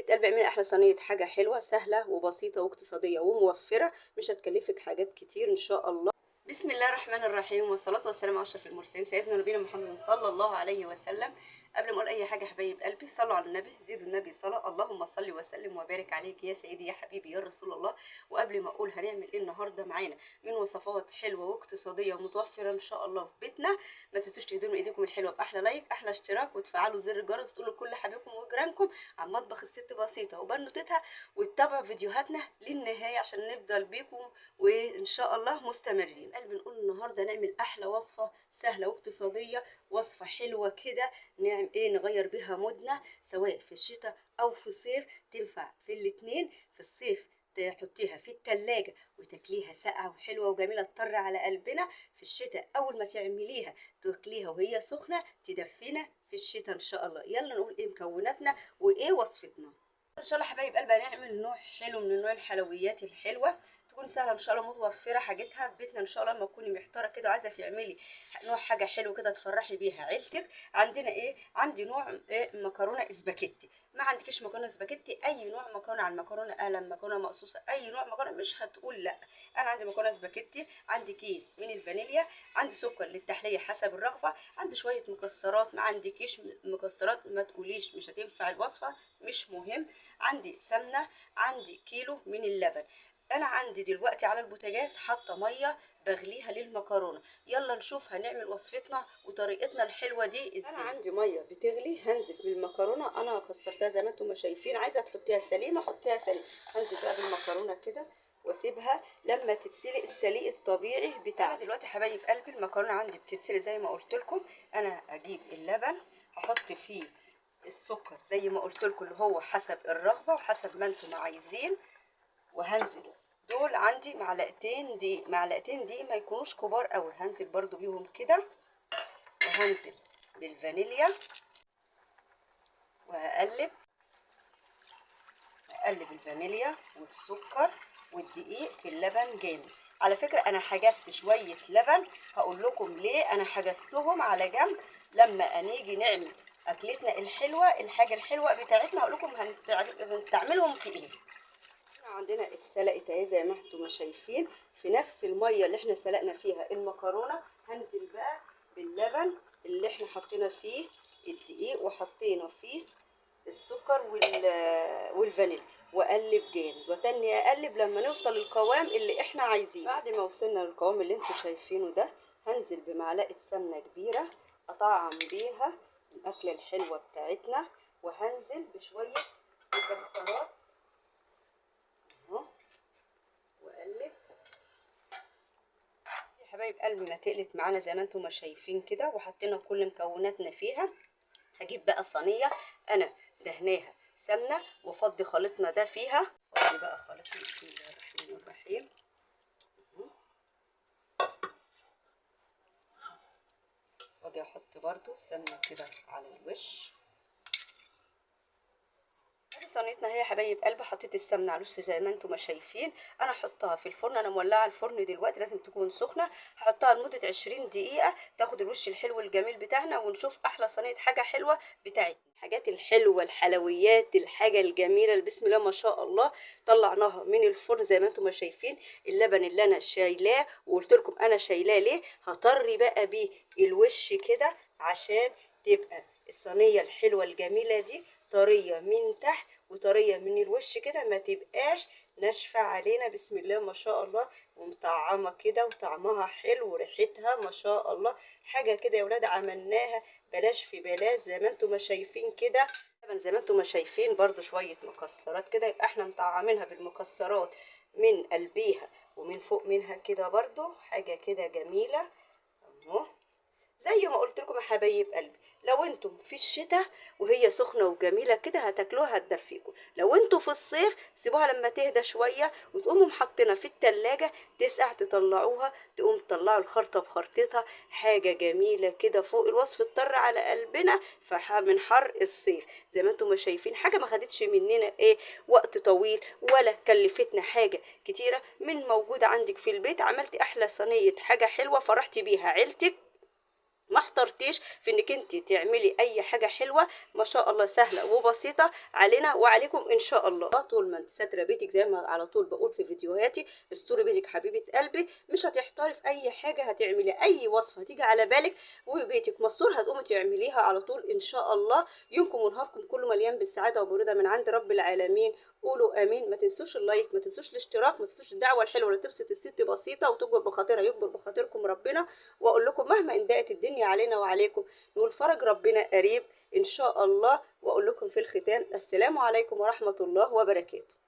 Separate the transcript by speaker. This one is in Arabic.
Speaker 1: حبيبه قلبي اعملي احلى صينيه حاجه حلوه سهله وبسيطه واقتصاديه وموفره، مش هتكلفك حاجات كتير ان شاء الله. بسم الله الرحمن الرحيم، والصلاه والسلام على اشرف المرسلين سيدنا نبينا محمد صلى الله عليه وسلم. قبل ما اقول اي حاجه حبايب قلبي صلوا على النبي، زيدوا النبي صلاه، اللهم صل وسلم وبارك عليك يا سيدي يا حبيبي يا رسول الله. وقبل ما اقول هنعمل ايه النهارده معانا من وصفات حلوه واقتصاديه ومتوفره ان شاء الله في بيتنا، ما تنسوش تهدوا ايديكم الحلوه باحلى لايك احلى اشتراك وتفعلوا زر الجرس وتقولوا لكل حبايبكم وجيرانكم عن مطبخ الست بسيطه وبنوتتها، وتتابعوا فيديوهاتنا للنهايه عشان نفضل بيكم وان شاء الله مستمرين. قلبي نقول النهارده نعمل احلى وصفه سهله واقتصاديه، وصفه حلوه كده نعمل ايه نغير بيها مودنا سواء في الشتاء او في الصيف، تنفع في الاتنين. في الصيف تحطيها في التلاجة وتاكليها ساقعة وحلوة وجميلة تطر على قلبنا. في الشتاء أول ما تعمليها تاكليها وهي سخنة تدفينا في الشتاء إن شاء الله. يلا نقول إيه مكوناتنا وإيه وصفتنا. إن شاء الله حبايب قلبي هنعمل نوع حلو من نوع الحلويات الحلوة، تكون سهله ان شاء الله متوفره حاجتها في بيتنا ان شاء الله. لما تكوني محتاره كده وعايزه تعملي نوع حاجه حلو كده تفرحي بيها عيلتك، عندنا ايه؟ عندي نوع إيه؟ مكرونه اسباجيتي. ما عندكيش مكرونه اسباجيتي اي نوع مكرونه، على المكرونه قلم مكرونه مقصوصه اي نوع مكرونه مش هتقول لا. انا عندي مكرونه اسباجيتي، عندي كيس من الفانيليا، عندي سكر للتحليه حسب الرغبه، عندي شويه مكسرات. ما عندكيش مكسرات ما تقوليش مش هتنفع الوصفه، مش مهم. عندي سمنه، عندي كيلو من اللبن. انا عندي دلوقتي على البوتاجاز حاطه ميه بغليها للمكرونه. يلا نشوف هنعمل وصفتنا وطريقتنا الحلوه دي ازاي. انا عندي ميه بتغلي، هنزل بالمكرونه. انا كسرتها زي ما انتم ما شايفين، عايزه تحطيها سليمه حطيها سليمه. هنزل بقى بالمكرونه كده واسيبها لما تتسلق السليق الطبيعي بتاعها. دلوقتي حبايب قلبي المكرونه عندي بتتسلق زي ما قلت لكم. انا اجيب اللبن احط فيه السكر زي ما قلت لكم اللي هو حسب الرغبه وحسب ما انتم عايزين، وهنزل دول عندي معلقتين دقيق. معلقتين دقيق ما يكونوش كبار قوي، هنزل برضو بيهم كده. وهنزل بالفانيليا وهقلب الفانيليا والسكر والدقيق في اللبن جامد. على فكرة انا حجزت شوية لبن، هقول لكم ليه انا حجزتهم على جنب لما نيجي نعمل اكلتنا الحلوة الحاجة الحلوة بتاعتنا، هقول لكم هنستعملهم في ايه. عندنا اتسلقت اهي زي ما انتم ما شايفين في نفس الميه اللي احنا سلقنا فيها المكرونه. هنزل بقى باللبن اللي احنا حطينا فيه الدقيق وحطينا فيه السكر والفانيليا، واقلب جامد وتاني اقلب لما نوصل للقوام اللي احنا عايزينه. بعد ما وصلنا للقوام اللي انتم شايفينه ده، هنزل بمعلقه سمنه كبيره اطعم بيها الاكله الحلوه بتاعتنا، وهنزل بشويه مكسرات اهو واقلب. يا حبايب قلبي ما تقلت معانا زي ما انتم ما شايفين كده، وحطينا كل مكوناتنا فيها. هجيب بقى صينيه انا دهناها سمنه وافضي خليطنا ده فيها. افضي بقى خليطنا بسم الله الرحمن الرحيم. واجي احط برضو سمنه كده على الوش. صينيتنا هي يا حبايب قلبي، حطيت السمنه على الوش زي ما انتم ما شايفين. انا هحطها في الفرن، انا مولعه الفرن دلوقتي لازم تكون سخنه. هحطها لمده 20 دقيقه تاخد الوش الحلو الجميل بتاعنا، ونشوف احلى صينيه حاجه حلوه بتاعتنا. الحاجات الحلوه الحلويات الحاجه الجميله اللي بسم الله ما شاء الله طلعناها من الفرن زي ما انتم ما شايفين. اللبن اللي انا شايلاه وقلت لكم انا شايلاه ليه، هطري بقى بيه الوش كده عشان تبقى الصينيه الحلوه الجميله دي طريه من تحت وطريه من الوش كده، ما تبقاش ناشفه علينا. بسم الله ما شاء الله، ومطعمه كده وطعمها حلو وريحتها ما شاء الله. حاجه كده يا ولاد عملناها بلاش في بلاش زي ما انتم ما شايفين كده. زي ما انتم ما شايفين برضو شويه مكسرات كده، يبقى احنا مطعمينها بالمكسرات من قلبيها ومن فوق منها كده برضو حاجه كده جميله اهو. زي ما قلت لكم يا حبايب قلبي، لو انتم في الشتاء وهي سخنه وجميله كده هتاكلوها هتدفيكم. لو انتم في الصيف سيبوها لما تهدى شويه وتقوموا محطينها في التلاجة تسقع، تطلعوها تقوم تطلعوا الخرطه بخرطتها. حاجه جميله كده فوق الوصف تطر على قلبنا من حر الصيف. زي ما انتم ما شايفين حاجه ما خدتش مننا ايه وقت طويل ولا كلفتنا حاجه كتيره، من موجوده عندك في البيت. عملتي احلى صينيه حاجه حلوه فرحتي بيها عيلتك ما احترتيش في انك انت تعملي اي حاجه حلوه، ما شاء الله سهله وبسيطه علينا وعليكم ان شاء الله. طول ما انت ساتره بيتك زي ما على طول بقول في فيديوهاتي، استوري بيتك حبيبه قلبي، مش هتحتاري في اي حاجه، هتعملي اي وصفه هتيجي على بالك وبيتك مستور هتقومي تعمليها على طول ان شاء الله. يومكم ونهاركم كله مليان بالسعاده وبرضا من عند رب العالمين. قولوا امين. ما تنسوش اللايك، ما تنسوش الاشتراك، ما تنسوش الدعوه الحلوه اللي تبسط الست بسيطه وتكبر بخاطرها يكبر بخاطركم ربنا. واقول لكم مهما ان ضاقت الدنيا علينا وعليكم، نقول فرج ربنا قريب ان شاء الله. واقول لكم في الختام السلام عليكم ورحمه الله وبركاته.